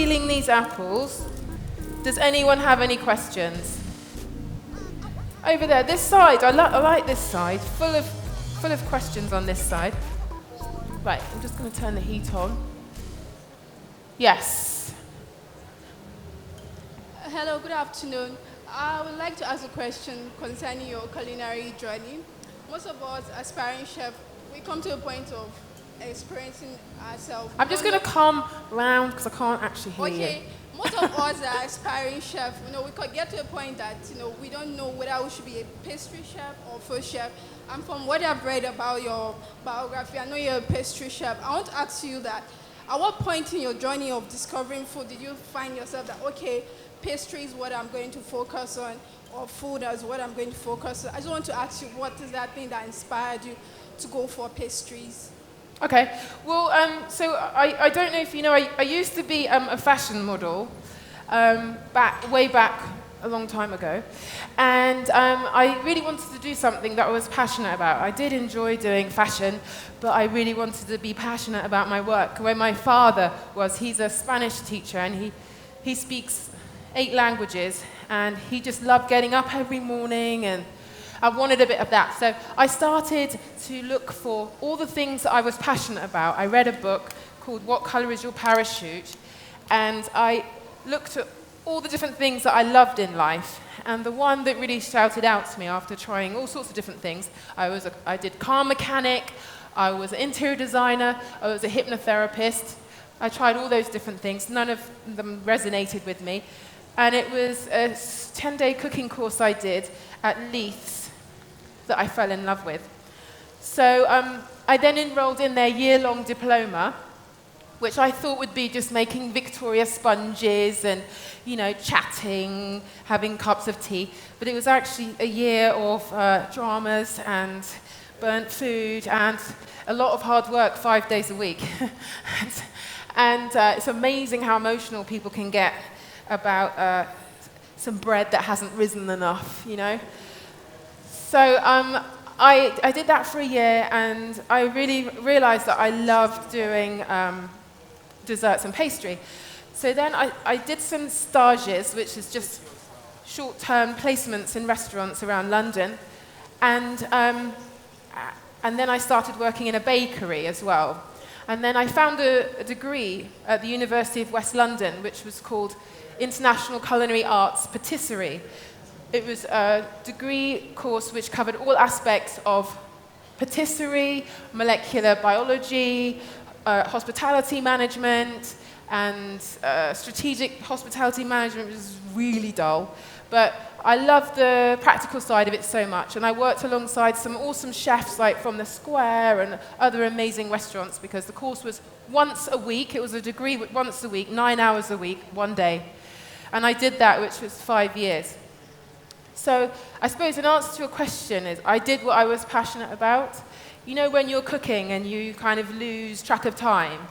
peeling these apples. Does anyone have any questions? Over there, this side, I like this side, full of questions on this side. Right, I'm just going to turn the heat on. Yes. Hello, good afternoon. I would like to ask a question concerning your culinary journey. Most of us aspiring chefs, we come to a point of experiencing ourselves. I'm just going to calm round because I can't actually hear you. Okay, most of us are aspiring chefs. We could get to a point that we don't know whether we should be a pastry chef or food chef. And from what I've read about your biography, I know you're a pastry chef. I want to ask you that, at what point in your journey of discovering food did you find yourself that, okay, pastry is what I'm going to focus on, or food is what I'm going to focus on? I just want to ask you, what is that thing that inspired you to go for pastries? Okay, well, so I don't know if you know, I used to be a fashion model way back a long time ago, and I really wanted to do something that I was passionate about. I did enjoy doing fashion, but I really wanted to be passionate about my work. Where my father was, he's a Spanish teacher, and he speaks 8 languages, and he just loved getting up every morning, and I wanted a bit of that. So I started to look for all the things that I was passionate about. I read a book called What Color is Your Parachute? And I looked at all the different things that I loved in life. And the one that really shouted out to me after trying all sorts of different things, I did car mechanic, I was an interior designer, I was a hypnotherapist. I tried all those different things. None of them resonated with me. And it was a 10-day cooking course I did at Leith's that I fell in love with. So I then enrolled in their year-long diploma, which I thought would be just making Victoria sponges and, chatting, having cups of tea. But it was actually a year of dramas and burnt food and a lot of hard work 5 days a week. and it's amazing how emotional people can get about some bread that hasn't risen enough, So I did that for a year, and I really realized that I loved doing desserts and pastry. So then I did some stages, which is just short-term placements in restaurants around London, and then I started working in a bakery as well. And then I found a degree at the University of West London, which was called International Culinary Arts Patisserie. It was a degree course which covered all aspects of patisserie, molecular biology, hospitality management, and strategic hospitality management, which is really dull. But I loved the practical side of it so much, and I worked alongside some awesome chefs like from the Square and other amazing restaurants, because the course was once a week. It was a degree once a week, 9 hours a week, 1 day. And I did that, which was 5 years. So I suppose an answer to your question is I did what I was passionate about. When you're cooking and you kind of lose track of time,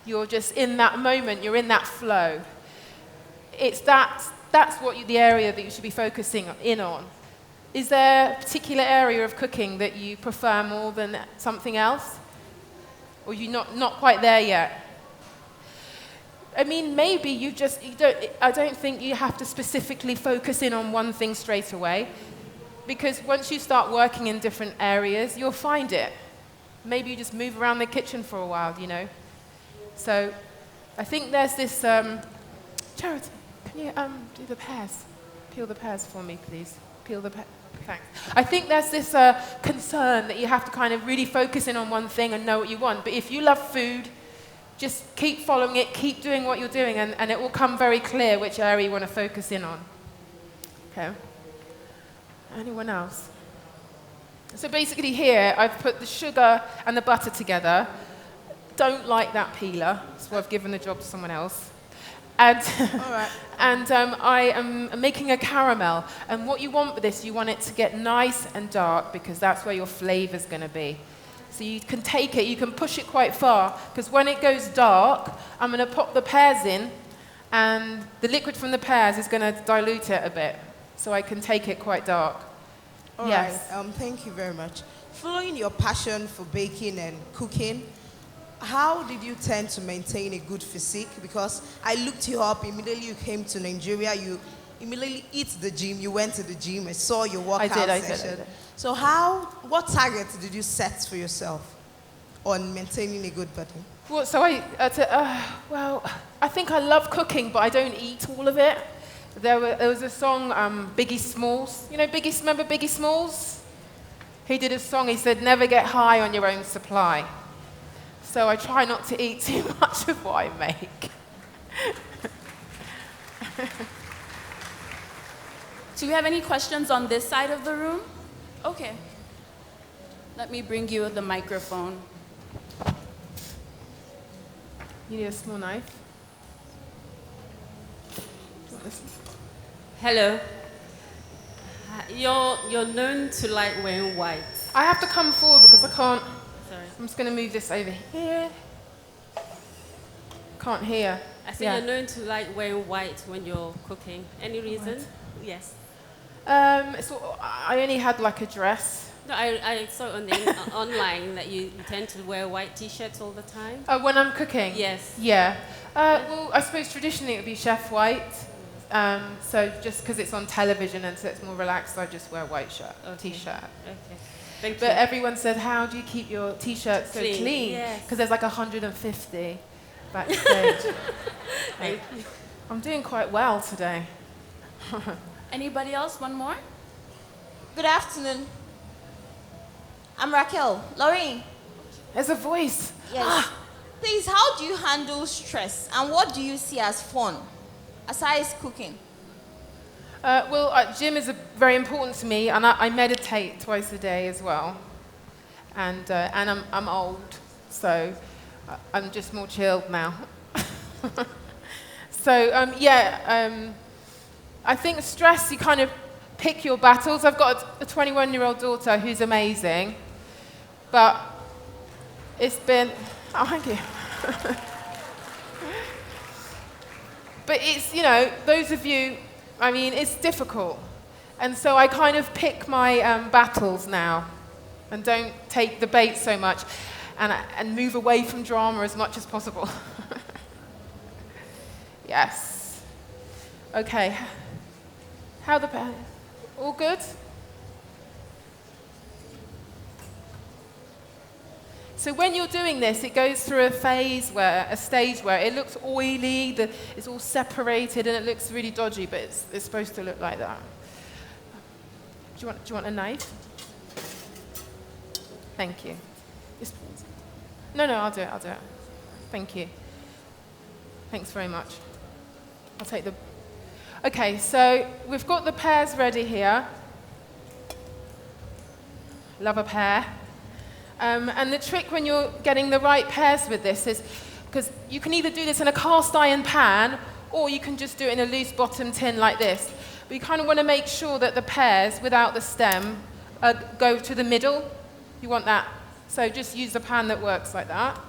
you're just in that moment, you're in that flow. That's the area that you should be focusing in on. Is there a particular area of cooking that you prefer more than something else? Or you're not quite there yet? I mean, maybe I don't think you have to specifically focus in on one thing straight away, because once you start working in different areas, you'll find it. Maybe you just move around the kitchen for a while, So I think there's this, Charity, can you do the pears? Peel the pears for me, please. Peel the pears. Thanks. I think there's this concern that you have to kind of really focus in on one thing and know what you want. But if you love food, just keep following it, keep doing what you're doing, and it will come very clear which area you want to focus in on. Okay. Anyone else? So basically here, I've put the sugar and the butter together. Don't like that peeler, so I've given the job to someone else. And, all right. And I am making a caramel. And what you want with this, you want it to get nice and dark, because that's where your flavor's going to be. So you can take it, you can push it quite far, because when it goes dark, I'm going to pop the pears in, and the liquid from the pears is going to dilute it a bit, so I can take it quite dark. All yes. right. Thank you very much. Following your passion for baking and cooking, how did you tend to maintain a good physique? Because I looked you up immediately you came to Nigeria. You immediately hit the gym. You went to the gym. I saw your workout session. I did. So what targets did you set for yourself on maintaining a good body? Well, so well, I think I love cooking, but I don't eat all of it. There was a song, Biggie Smalls. You know remember Biggie Smalls? He did a song, he said, never get high on your own supply. So I try not to eat too much of what I make. Do we have any questions on this side of the room? Okay. Let me bring you the microphone. You need a small knife? Hello. You're known to like wearing white. I have to come forward because I can't. Sorry. I'm just going to move this over here. Can't hear. I said you're known to like wearing white when you're cooking. Any reason? White. Yes. So I only had like a dress. No, I saw on the online that you tend to wear white t-shirts all the time. When I'm cooking? Yes. Yeah. Well, I suppose traditionally it would be chef white. So just because it's on television and so it's more relaxed, I just wear a white t-shirt. Okay. Thank you. But everyone said, how do you keep your t-shirts so clean? Yes. Because there's like 150 backstage. Thank you. I'm doing quite well today. Anybody else? One more? Good afternoon. I'm Raquel. Lorraine. There's a voice. Yes. Please, how do you handle stress and what do you see as fun, aside cooking? Well, gym is very important to me, and I meditate twice a day as well. And I'm old, so I'm just more chilled now. So I think stress, you kind of pick your battles. I've got a 21-year-old daughter who's amazing, but it's been, oh, thank you. But it's, those of you, it's difficult. And so I kind of pick my battles now and don't take the bait so much and move away from drama as much as possible. Yes. Okay. All good? So when you're doing this, it goes through a stage where it looks oily, it's all separated, and it looks really dodgy, but it's supposed to look like that. Do you want a knife? Thank you. No, I'll do it. Thank you. Thanks very much. I'll take the... Okay, so we've got the pears ready here. Love a pear. And the trick when you're getting the right pears with this is, because you can either do this in a cast iron pan, or you can just do it in a loose bottom tin like this. But you kind of want to make sure that the pears, without the stem, go to the middle. You want that. So just use a pan that works like that.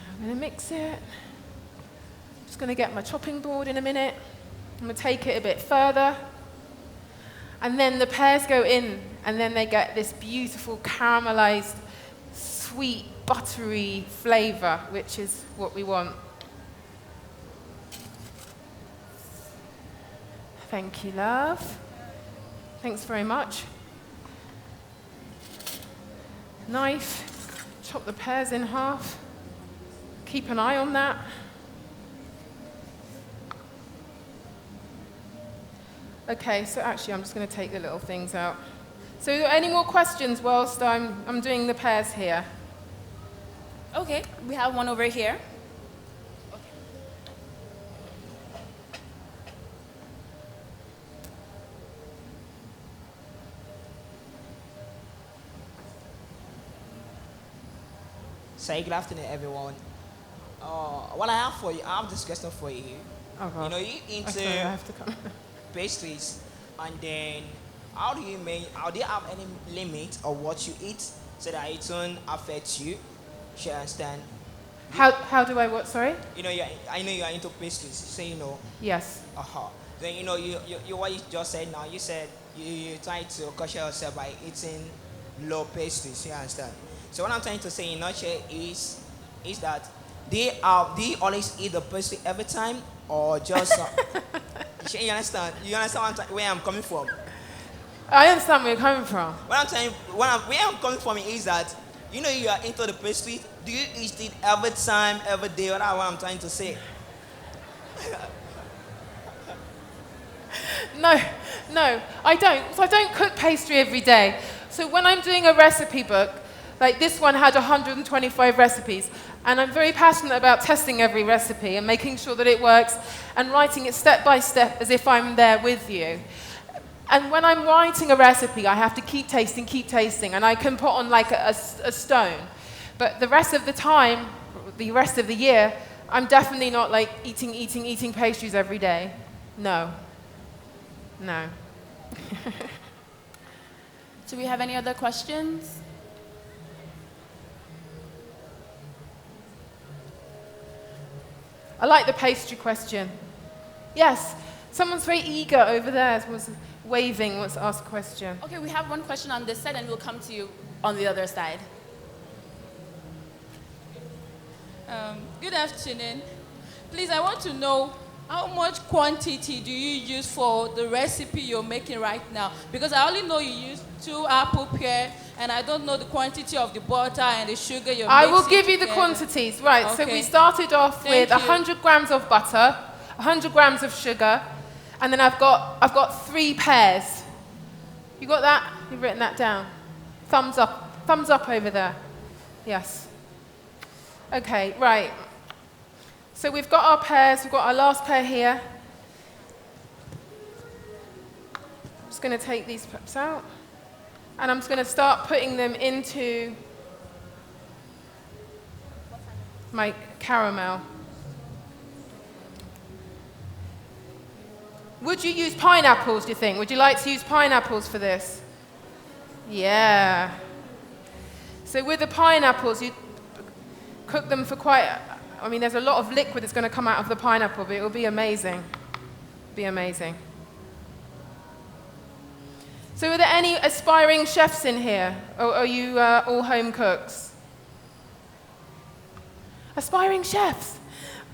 I'm going to mix it. Just going to get my chopping board in a minute. I'm going to take it a bit further. And then the pears go in, and then they get this beautiful caramelized, sweet, buttery flavor, which is what we want. Thank you, love. Thanks very much. Knife, chop the pears in half. Keep an eye on that. Okay, so actually I'm just going to take the little things out. So any more questions whilst I'm doing the pears here? Okay, we have one over here. Say good afternoon, everyone. What I have for you, I have this question for you. Oh, God. You into Sorry, I have to come. pastries, and then how do you have any limit of what you eat so that it won't affect you? You understand? How do I what, sorry? I know you are into pastries, so Yes. Then you what you just said now. You said you try to caution yourself by eating low pastries. You understand? So what I'm trying to say in a nutshell is that do you always eat the pastry every time, or just you understand? You understand where I'm coming from? I understand where you're coming from. Where I'm coming from is that you are into the pastry. Do you eat it every time, every day? That's what I'm trying to say. No, I don't. So I don't cook pastry every day. So when I'm doing a recipe book, like this one had 125 recipes, and I'm very passionate about testing every recipe and making sure that it works and writing it step by step as if I'm there with you. And when I'm writing a recipe, I have to keep tasting, and I can put on like a stone. But the rest of the time, the rest of the year, I'm definitely not like eating pastries every day. No. Do we have any other questions? I like the pastry question. Yes, someone's very eager over there, was waving, wants to ask a question. Okay, we have one question on this side, and we'll come to you on the other side. Good afternoon. Please, I want to know how much quantity do you use for the recipe you're making right now? Because I only know you use 2 apple pear, and I don't know the quantity of the butter and the sugar you're I mixing will give you the together. quantities. Right, so Okay. we started off with Thank you. 100 grams of butter, 100 grams of sugar, and then I've got 3 pears. You got that? You've written that down. Thumbs up over there. Yes. Okay, right. So we've got our pears, we've got our last pear here. I'm just going to take these pips out, and I'm just going to start putting them into my caramel. Would you use pineapples, do you think? Would you like to use pineapples for this? Yeah. So with the pineapples, you cook them for there's a lot of liquid that's going to come out of the pineapple, but it will be amazing. Be amazing. So are there any aspiring chefs in here? Or are you all home cooks? Aspiring chefs.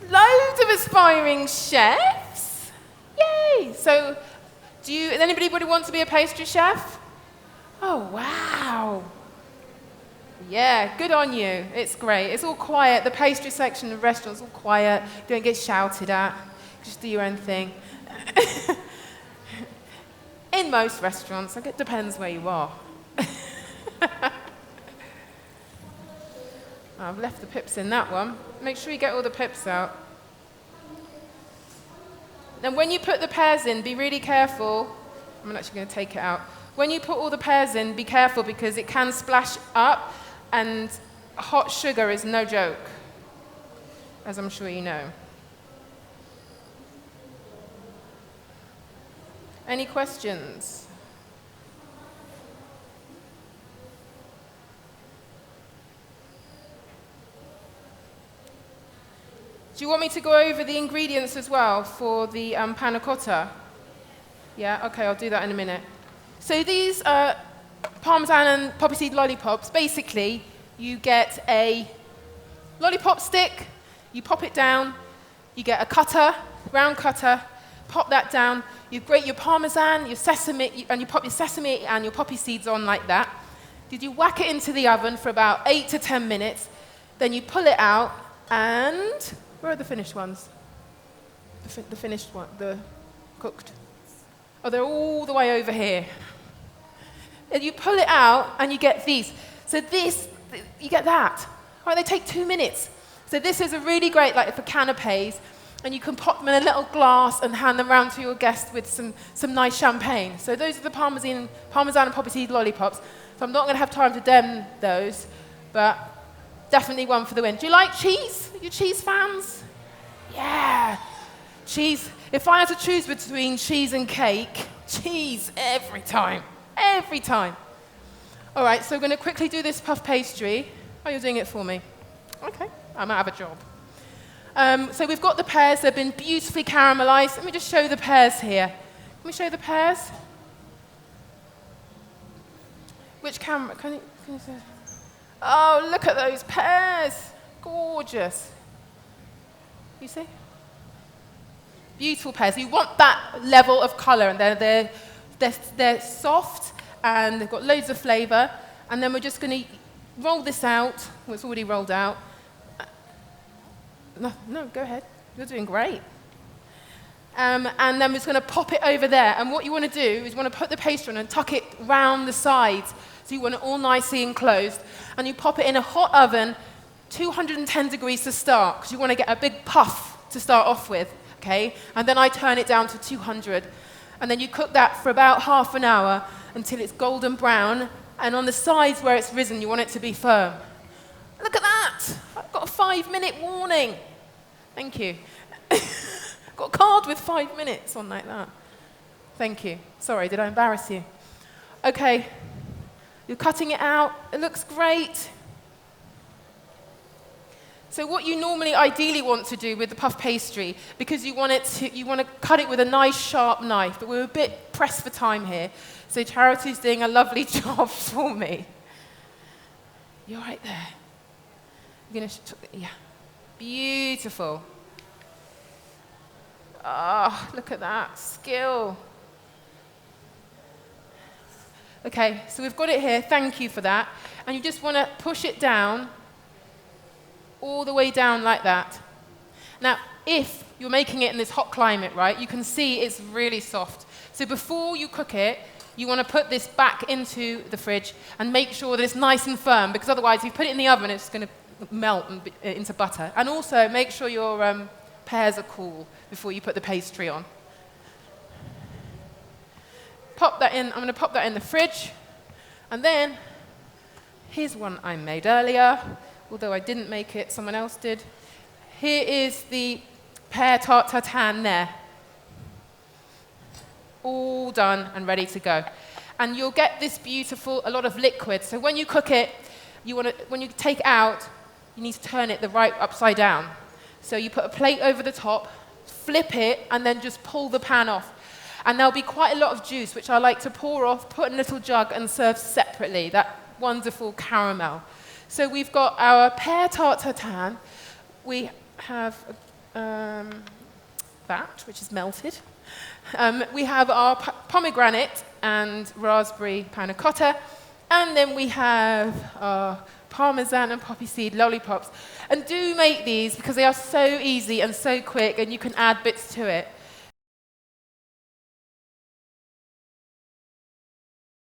Loads of aspiring chefs. Yay! So does anybody want to be a pastry chef? Oh, wow. Yeah, good on you. It's great. It's all quiet. The pastry section of restaurants all quiet. Don't get shouted at. Just do your own thing. In most restaurants, it depends where you are. I've left the pips in that one. Make sure you get all the pips out. Now, when you put the pears in, be really careful. I'm actually going to take it out. When you put all the pears in, be careful because it can splash up, and hot sugar is no joke, as I'm sure you know. Any questions? Do you want me to go over the ingredients as well for the panna cotta? Yeah, okay, I'll do that in a minute. So these Parmesan and poppy seed lollipops, basically, you get a lollipop stick, you pop it down, you get a cutter, round cutter, pop that down, you grate your Parmesan, your sesame, and you pop your sesame and your poppy seeds on like that. Did you whack it into the oven for about 8 to 10 minutes, then you pull it out, and where are the finished ones? The finished one, the cooked. Oh, they're all the way over here. And you pull it out, and you get these. So you get that. Right, they take 2 minutes. So this is a really great, like for canapes, and you can pop them in a little glass and hand them around to your guests with some nice champagne. So those are the Parmesan and poppy seed lollipops. So I'm not going to have time to dem those, but definitely one for the win. Do you like cheese? Are you cheese fans? Yeah. Cheese. If I had to choose between cheese and cake, cheese every time. Every time. All right, so we're going to quickly do this puff pastry. Oh, you're doing it for me. Okay, I might have a job. So we've got the pears. They've been beautifully caramelized. Let me just show the pears here. Can we show the pears? Which camera? Can you see? Oh, look at those pears. Gorgeous. You see? Beautiful pears. You want that level of colour, and they're soft, and they've got loads of flavour. And then we're just going to roll this out. Well, it's already rolled out. No, go ahead. You're doing great. And then we're just going to pop it over there. And what you want to do is you want to put the pastry on and tuck it round the sides. So you want it all nicely enclosed. And you pop it in a hot oven, 210 degrees to start, because you want to get a big puff to start off with. Okay? And then I turn it down to 200. And then you cook that for about half an hour until it's golden brown. And on the sides where it's risen, you want it to be firm. Look at that. I've got a 5-minute warning. Thank you. Got a card with 5 minutes on like that. Thank you. Sorry, did I embarrass you? Okay. You're cutting it out. It looks great. So what you normally ideally want to do with the puff pastry, because you want to cut it with a nice sharp knife, but we're a bit pressed for time here. So Charity's doing a lovely job for me. You're right there. I'm gonna yeah. Beautiful. Ah, look at that skill. Okay, so we've got it here. Thank you for that. And you just want to push it down, all the way down like that. Now, if you're making it in this hot climate, right, you can see it's really soft. So before you cook it, you want to put this back into the fridge and make sure that it's nice and firm, because otherwise, if you put it in the oven, it's going to melt into butter. And also, make sure your pears are cool before you put the pastry on. Pop that in. I'm going to pop that in the fridge. And then, here's one I made earlier. Although I didn't make it, someone else did. Here is the pear tart tatin there. All done and ready to go. And you'll get this beautiful, a lot of liquid. So when you cook it, when you take it out, you need to turn it the right upside down. So you put a plate over the top, flip it, and then just pull the pan off. And there'll be quite a lot of juice, which I like to pour off, put in a little jug, and serve separately. That wonderful caramel. So we've got our pear tart tatin. We have that, which is melted. We have our pomegranate and raspberry panna cotta. And then we have our parmesan and poppy seed lollipops. And do make these because they are so easy and so quick, and you can add bits to it.